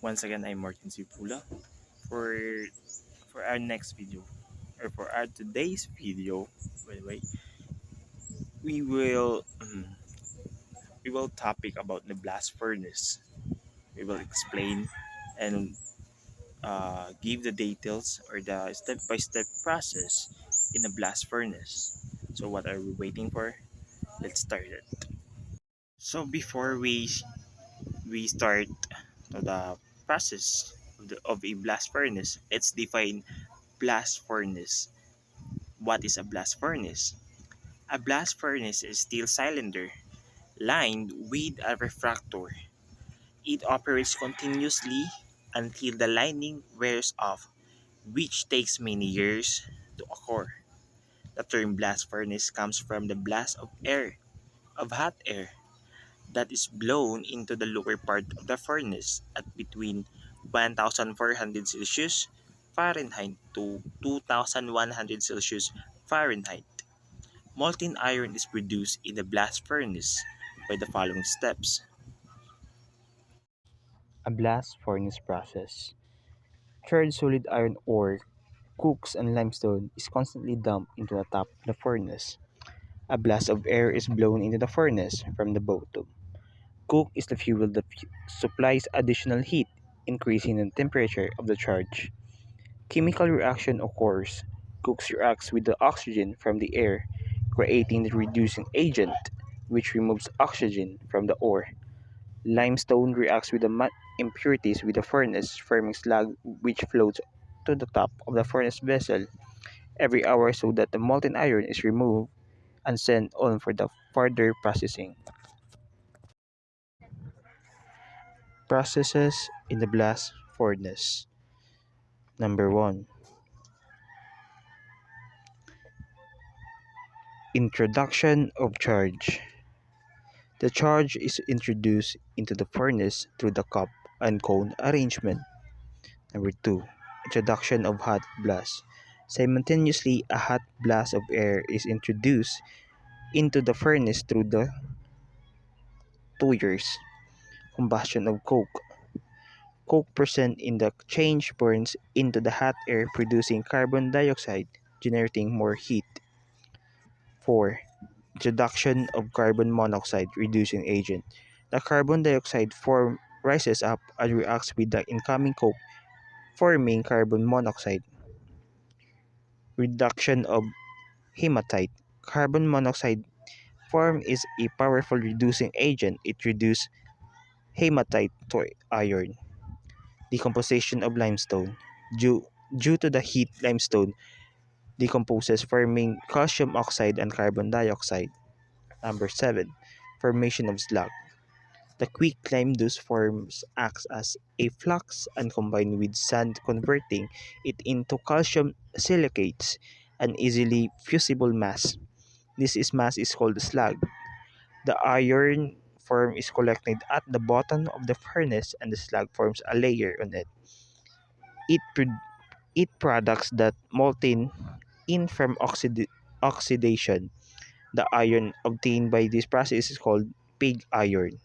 Once again, I'm Martin Bula. For for our next video, or for our today's video, by the way, we will topic about the blast furnace. We will explain and give the details or the step-by-step process in a blast furnace. So what are we waiting for? Let's start it. So before we start the process of a blast furnace, let's define blast furnace. What is a blast furnace? A blast furnace is a steel cylinder lined with a refractor. It operates continuously until the lining wears off, which takes many years to occur. The term blast furnace comes from the blast of hot air, that is blown into the lower part of the furnace at between 1,400 Celsius Fahrenheit to 2,100 Celsius Fahrenheit. Molten iron is produced in the blast furnace by the following steps. A blast furnace process. Charred solid iron ore, cokes and limestone is constantly dumped into the top of the furnace. A blast of air is blown into the furnace from the bottom. Coke is the fuel that supplies additional heat, increasing the temperature of the charge. Chemical reaction occurs. Coke reacts with the oxygen from the air, creating the reducing agent, which removes oxygen from the ore. Limestone reacts with the impurities with the furnace, forming slag which floats to the top of the furnace vessel every hour so that the molten iron is removed and sent on for the further processing. Processes in the blast furnace. Number 1. Introduction of charge. The charge is introduced into the furnace through the cup and cone arrangement. Number 2. Introduction of hot blast. Simultaneously, a hot blast of air is introduced into the furnace through the tuyeres. Combustion of coke. Coke present in the change burns into the hot air producing carbon dioxide, generating more heat. 4. Introduction of carbon monoxide reducing agent. The carbon dioxide form rises up and reacts with the incoming coke, forming carbon monoxide. Reduction of hematite. Carbon monoxide form is a powerful reducing agent. It reduces hematite to iron. Decomposition of limestone. Due to the heat, limestone decomposes, forming calcium oxide and carbon dioxide. Number 7. Formation of slag. The quick lime dust forms acts as a flux and combined with sand, converting it into calcium silicates, an easily fusible mass. Mass is called slag. The iron form is collected at the bottom of the furnace and the slag forms a layer on it. It, pro- it products that molten in from oxidation. The iron obtained by this process is called pig iron.